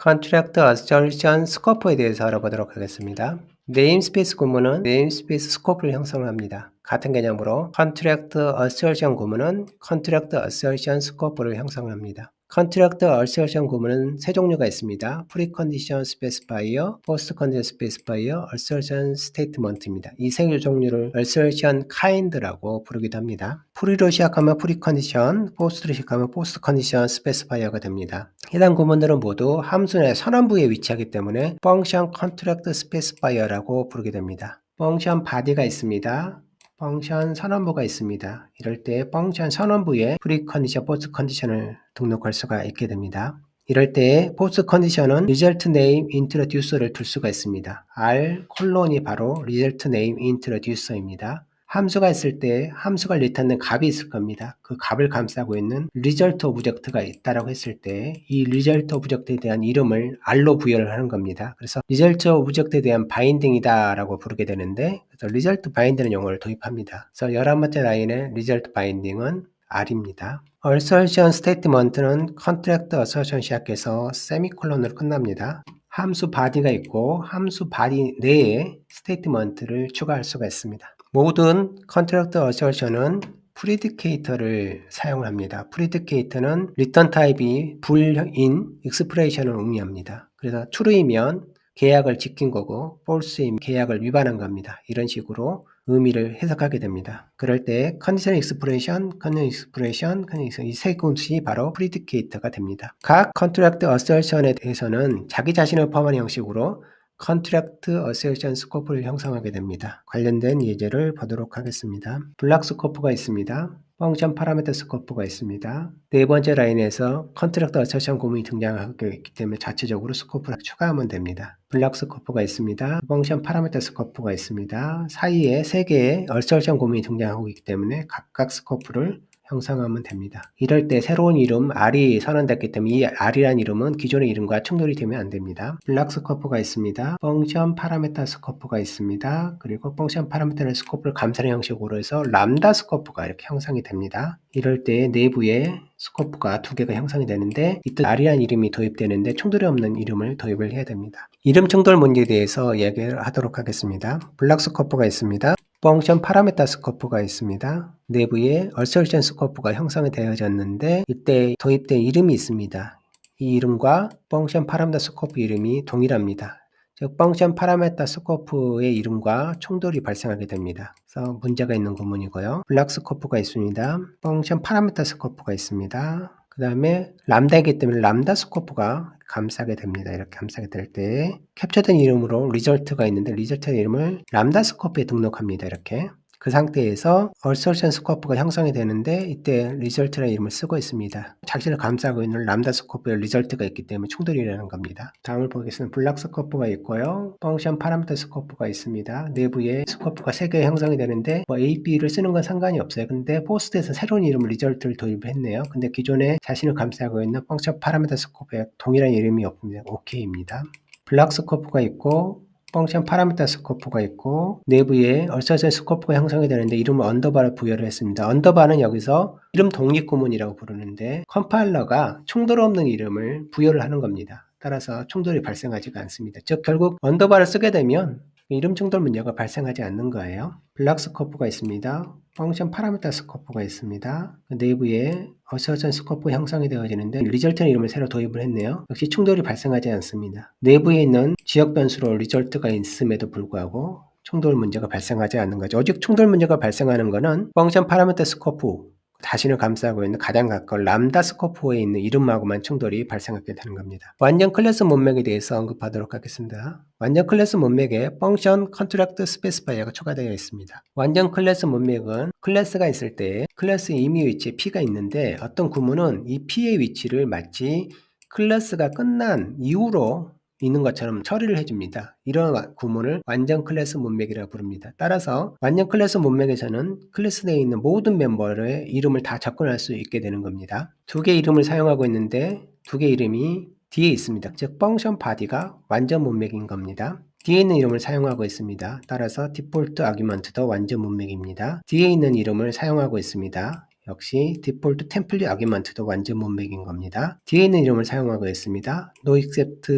Contract Assertion Scope에 대해서 알아보도록 하겠습니다. 네임스페이스 구문은 네임스페이스 스코프를 형성합니다. 같은 개념으로 Contract Assertion 구문은 Contract Assertion Scope를 형성합니다. Contract Assertion 구문은 세 종류가 있습니다. Precondition Specifier, Postcondition Specifier, Assertion Statement입니다. 이 세 종류를 Assertion Kind라고 부르기도 합니다. Pre로 시작하면 Precondition, Post로 시작하면 Postcondition Specifier가 됩니다. 해당 구문들은 모두 함수 내 선언부에 위치하기 때문에 Function Contract Specifier라고 부르게 됩니다. Function body가 있습니다. 펑션 선언부가 있습니다. 이럴 때 펑션 선언부에 프리컨디션, 포스컨디션을 등록할 수가 있게 됩니다. 이럴 때 포스컨디션은 result name introducer를 둘 수가 있습니다. R 콜론이 바로 result name introducer입니다. 함수가 있을 때 함수가 리턴된 값이 있을 겁니다. 그 값을 감싸고 있는 result 오브젝트가 있다라고 했을 때 이 result 오브젝트에 대한 이름을 R로 부여를 하는 겁니다. 그래서 result 오브젝트에 대한 바인딩이다라고 부르게 되는데 그래서 result bind라는 용어를 도입합니다. 그래서 11번째 라인의 result binding은 R입니다. assertion statement는 contract assertion 시작해서 세미콜론으로 끝납니다. 함수 body가 있고 함수 body 내에 statement를 추가할 수가 있습니다. 모든 contract assertion은 predicator를 사용합니다. predicator는 return 타입이 불인 expression을 의미합니다. 그래서 true이면 계약을 지킨 거고 false이면 계약을 위반한 겁니다. 이런 식으로 의미를 해석하게 됩니다. 그럴 때 conditional expression, conditional expression, 이 세 곳이 바로 predicator가 됩니다. 각 contract assertion에 대해서는 자기 자신을 포함하는 형식으로 Contract Assertion Scope를 형성하게 됩니다. 관련된 예제를 보도록 하겠습니다. 블락 스코프가 있습니다. 펑션 파라미터 스코프가 있습니다. 네 번째 라인에서 Contract Assertion 구문이 등장하게 있기 때문에 자체적으로 스코프를 추가하면 됩니다. 블락 스코프가 있습니다. 펑션 파라미터 스코프가 있습니다. 사이에 세 개의 Assertion 구문이 등장하고 있기 때문에 각각 스코프를 형성하면 됩니다. 이럴 때 새로운 이름 R이 선언됐기 때문에 이 R이라는 이름은 기존의 이름과 충돌이 되면 안 됩니다. 블락 스코프가 있습니다. 펑션 파라미터 스코프가 있습니다. 그리고 펑션 파라미터의 스코프를 감싸는 형식으로 해서 람다 스코프가 이렇게 형성이 됩니다. 이럴 때 내부에 스코프가 두 개가 형성이 되는데 이때 R이라는 이름이 도입되는데 충돌이 없는 이름을 도입을 해야 됩니다. 이름 충돌 문제에 대해서 이야기를 하도록 하겠습니다. 블락 스코프가 있습니다. 펑션 파라미터 스코프가 있습니다. 내부에 assertion 스코프가 형성이 되어졌는데 이때 도입된 이름이 있습니다. 이 이름과 펑션 파라미터 스코프 이름이 동일합니다. 즉 펑션 파라미터 스코프의 이름과 충돌이 발생하게 됩니다. 그래서 문제가 있는 구문이고요. 블락 스코프가 있습니다. 펑션 파라미터 스코프가 있습니다. 그 다음에 람다이기 때문에 람다 스코프가 감싸게 됩니다. 이렇게 감싸게 될 때 캡처된 이름으로 리절트가 있는데 리절트의 이름을 람다 스코프에 등록합니다. 이렇게 그 상태에서 assertion 스코프가 형성이 되는데 이때 result라는 이름을 쓰고 있습니다. 자신을 감싸고 있는 람다 스코프에 result가 있기 때문에 충돌이 일어나는 겁니다. 다음을 보겠습니다. 블락 스코프가 있고요. 펑션 파라미터 스코프가 있습니다. 내부에 스코프가 3개 형성이 되는데 A, B를 쓰는 건 상관이 없어요. 근데 포스트에서 새로운 이름 result를 도입했네요. 근데 기존에 자신을 감싸고 있는 펑션 파라미터 스코프에 동일한 이름이 없습니다. OK입니다. 블락 스코프가 있고 펑션 파라미터 스코프가 있고 내부에 assertion 스코프가 형성이 되는데 이름을 언더바를 부여를 했습니다. 언더바는 여기서 이름 독립 구문이라고 부르는데 컴파일러가 충돌 없는 이름을 부여를 하는 겁니다. 따라서 충돌이 발생하지가 않습니다. 즉 결국 언더바를 쓰게 되면 이름 충돌 문제가 발생하지 않는 거예요. 블락 스코프가 있습니다. 펑션 파라미터 스코프가 있습니다. 내부에 assertion 스코프 형성이 되어지는데 리절트는 이름을 새로 도입을 했네요. 역시 충돌이 발생하지 않습니다. 내부에 있는 지역 변수로 리절트가 있음에도 불구하고 충돌 문제가 발생하지 않는 거죠. 오직 충돌 문제가 발생하는 것은 펑션 파라미터 스코프 자신을 감싸고 있는 가장 가까운 람다 스코프에 있는 이름하고만 충돌이 발생하게 되는 겁니다. 완전 클래스 문맥에 대해서 언급하도록 하겠습니다. 완전 클래스 문맥에 펑션 컨트랙트 스페시파이어가 추가되어 있습니다. 완전 클래스 문맥은 클래스가 있을 때 클래스 임의 위치에 P가 있는데 어떤 구문은 이 P의 위치를 마치 클래스가 끝난 이후로 있는 것처럼 처리를 해줍니다. 이런 구문을 완전 클래스 문맥이라고 부릅니다. 따라서 완전 클래스 문맥에서는 클래스 내에 있는 모든 멤버의 이름을 다 접근할 수 있게 되는 겁니다. 두 개의 이름을 사용하고 있는데 두 개의 이름이 뒤에 있습니다. 즉 펑션 바디가 완전 문맥인 겁니다. 뒤에 있는 이름을 사용하고 있습니다. 따라서 디폴트 아규먼트도 완전 문맥입니다. 뒤에 있는 이름을 사용하고 있습니다. 역시 디폴트 템플릿 아규먼트도 완전 문맥인 겁니다. 뒤에 있는 이름을 사용하고 있습니다. no except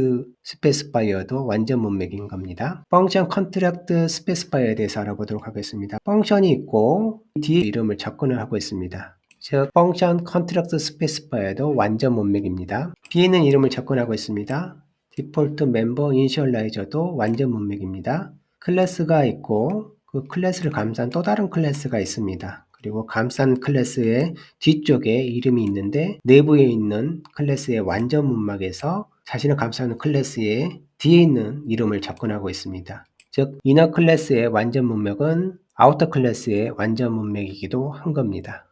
스페시파이어도 완전 문맥인 겁니다. 펑션 컨트랙트 스페시파이어에 대해서 알아보도록 하겠습니다. 펑션이 있고 뒤에 이름을 접근을 하고 있습니다. 즉 펑션 컨트랙트 스페시파이어도 완전 문맥입니다. 뒤에 있는 이름을 접근하고 있습니다. 디폴트 멤버 이니셜라이저도 완전 문맥입니다. 클래스가 있고 그 클래스를 감싼 또 다른 클래스가 있습니다. 그리고 감싼 클래스의 뒤쪽에 이름이 있는데 내부에 있는 클래스의 완전 문맥에서 자신을 감싸는 클래스의 뒤에 있는 이름을 접근하고 있습니다. 즉 이너 클래스의 완전 문맥은 아우터 클래스의 완전 문맥이기도 한 겁니다.